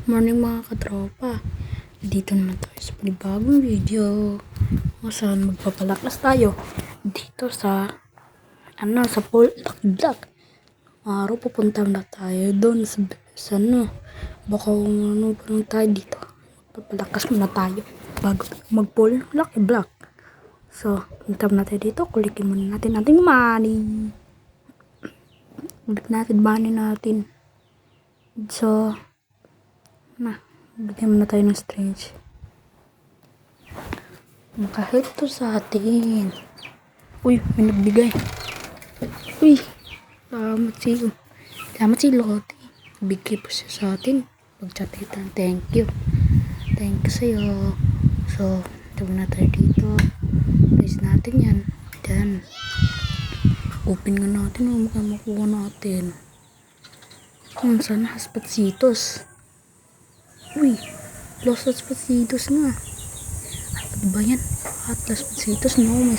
Morning mga katropa. Dito naman tayo sa panibagong video. Kung saan magpapalakas tayo dito sa sa pool vlog. Araw pupunta na tayo doon sa baka parang tayo dito. Magpapalakas muna tayo bago mag-pool lucky vlog. So, punta na tayo dito. Kulikin muna natin ating money. Kulik natin money natin. So, bigyan muna tayo ng strange. Makahit to sa atin. Uy, may nagbigay. Uy, salamat si Lottie. Bigay po siya sa atin. Pagchatitan, thank you. Thank you sa'yo. So, tawag na tayo dito. Place natin yan. Then, open nga natin. Mukhang makuha natin. Sana Haspatsitos. Uy, Los Haspatsitos na. Ano ba yan? Atlas Haspatsitos? No, may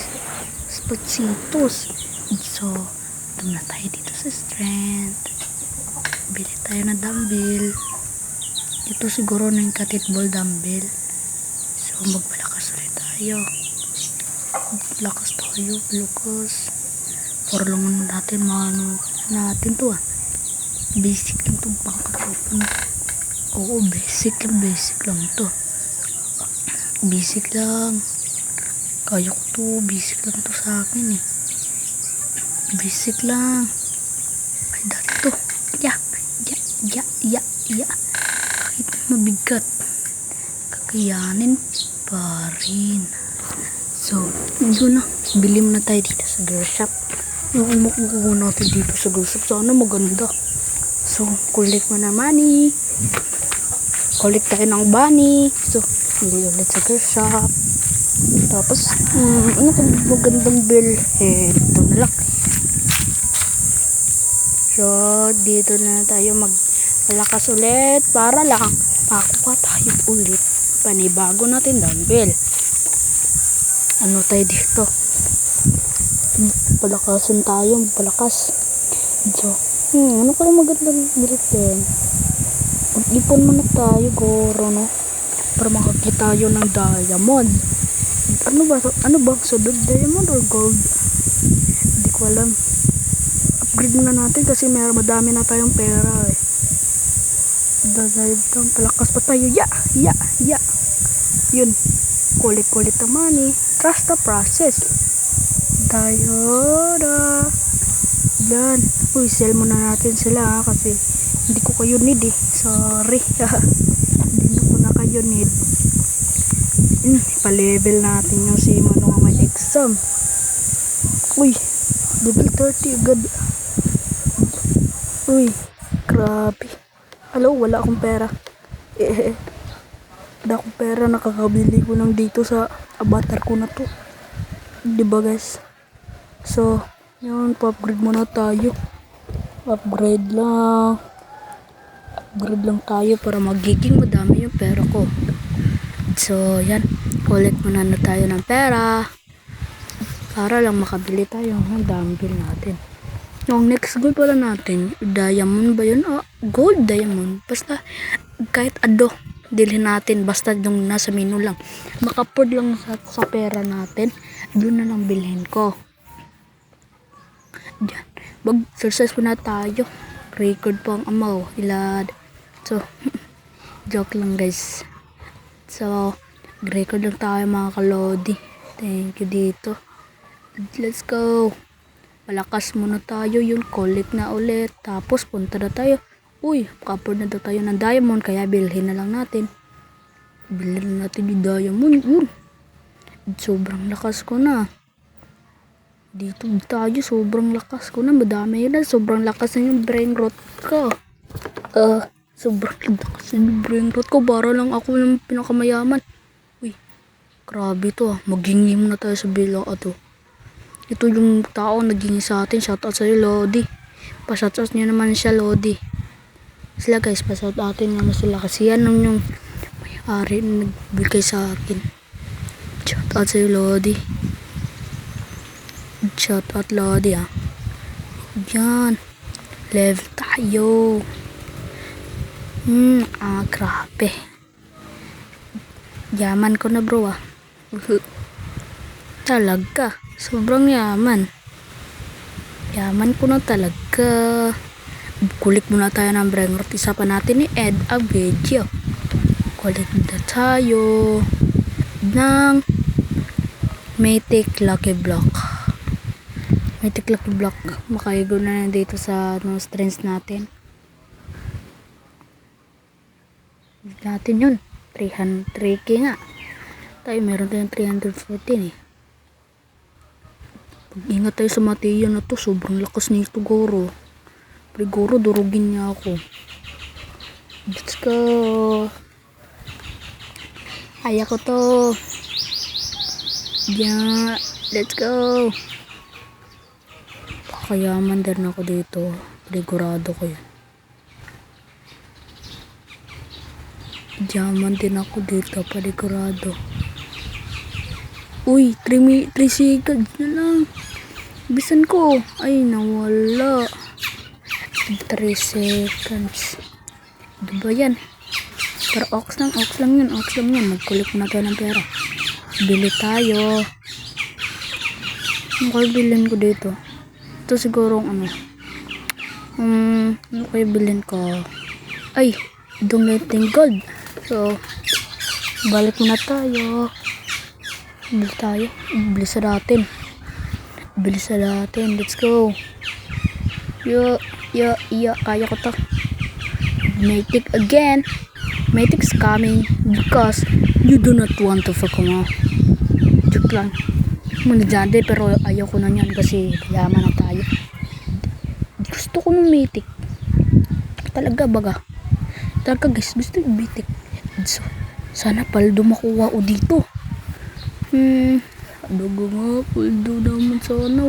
Haspatsitos. So, doon na tayo dito sa strength. Bili tayo na dumbbell. Ito siguro na yung cathetball dumbbell. So, magpalakas ulit tayo. Lakas tayo, lakas. Para lang natin natin to Basic lang to, pangkatropa na. Oo, basic lang to. Basic lang. Kaya ko to, basic lang to sa akin Basic lang. Ay, dati to. Kahit mabigat, kakayanin pa rin. So, yun na. Bili na tayo dito sa girl shop. Yung makukuha natin dito sa girl shop, sana maganda. So, kulik mo na money. Kulik tayo ng bunny. So, bili ulit sa girl shop. Tapos, ano kung magandang bill? Ito na lang. So, dito na tayo magpalakas ulit para lang makuha tayo ulit panibago natin dumbbell. Ano tayo dito? Palakasin tayo, palakas. So, ano kaya magandang bill din? Mag-ipon muna tayo, goro, no? Para makakita tayo ng diamond. Ano ba? Sunod, diamond or gold? Hindi ko alam. Upgrade na natin kasi madami na tayong pera Dahil palakas pa tayo. Yun. Kulit ang money. Trust the process. Diyoda. Yan. Uy, sell muna natin sila kasi hindi ko kayo need Sorry. Hindi ko na kayo need. Pa-level natin yung si Manong may exam. Uy, level 30 agad. Uy, grabe. Wala akong pera. Wala akong pera, nakakabili ko lang dito sa avatar ko na to. Diba guys? So, yun, pa-upgrade muna tayo. Upgrade lang tayo para magiging madami yung pera ko. So, yan. Collect muna na tayo ng pera para lang makabili tayo ng dumbbell natin. Yung next goal pala natin, diamond ba yun? Gold diamond. Basta, kahit dilhin natin. Basta yung nasa menu lang. Maka-afford lang sa pera natin. Doon na lang bilhin ko. Diyan. Mag-exercise muna tayo. Record po ang amaw. Ilad. So, joke lang guys. So, record lang tayo mga kalodi. Thank you dito. Let's go. Palakas muna tayo yun. Collect na ulit. Tapos punta na tayo. Uy, maka-afford na tayo ng diamond. Kaya bilhin na lang natin. Bilhin na natin yung diamond. Sobrang lakas ko na. Dito tayo. Sobrang lakas ko na. Madami na. Sobrang lakas na yung brain rot ko. Sobrang lakas na yung brain rot ko. Para lang ako yung pinakamayaman. Uy, grabe to Maghingi muna tayo sa bilang Ito yung tao naghingi sa atin. Shoutout sa'yo, Lodi. Pa-shoutout nyo naman siya, Lodi. Sila guys, pa-shoutout naman sila. Kasi yan yung may-ari na nagbigay sa akin. Shoutout sa'yo, Lodi. Shoutout, Lodi Yan. Level tayo. Grabe. Yaman ko na bro ah. Talaga. Sobrang yaman. Yaman ko na talaga. Kulik muna tayo ng Brainrot. Isa pa natin ni Ed ang video. Kulik na tayo ng Mythic Lucky Block. Mythic Lucky Block. Makaigo na dito sa strengths natin. Natin yun. 300k nga. Tayo meron tayong 314 eh. Pag-ingat tayo sa Mateo na to. Sobrang lakas nito Goro. Goro durugin niya ako. Let's go. Kaya ko to. Yeah. Let's go. Kakayaman din ako dito. Ligurado ko yun. Diamond din ako dito. Paligurado. Uy, 3 seconds na lang. Bisan ko. Ay, nawala. 3 seconds. Diba yan? Pero ox lang yun. Magkulik na tayo ng pera. Bili tayo. Ano kayo bilhin ko dito? Ito siguro ano kayo bilhin ko? Ay, donating gold. So, balik muna tayo. Bilisan natin. Let's go. Kaya ko to. Mythic again. Mythic's coming because you do not want to fuck mo. Joke lang. Manajande pero ayaw ko na yan kasi yaman na tayo. Gusto ko ng Mythic. Talaga guys, gusto yung Mythic. So, sana paldo makuha o dito. Dugo nga, paldo naman sana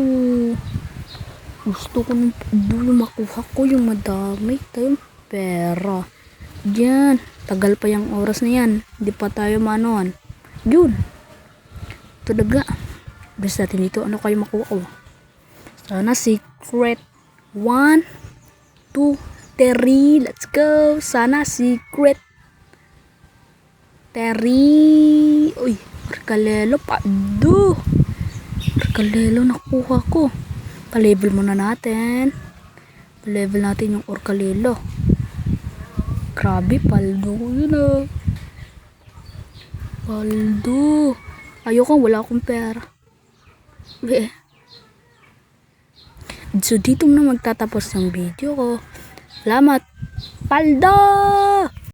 gusto ko ng paldo makuha ko yung madami tayong pera. Diyan, tagal pa yung oras na yan. Hindi pa tayo manoan. Yun. Talaga. Basta natin dito, ano kayo makuha ko? Sana secret. 1, 2, 3. Let's go. Sana secret. 3. Uy, Orkalelo. Pado. Orkalelo nakuha ko. Pa-level muna natin. Pa-level natin yung Orkalelo. Grabe, paldo yun ah. Paldo. Ayoko, wala akong pera. So, dito na magtatapos ng video ko. Salamat. Paldo!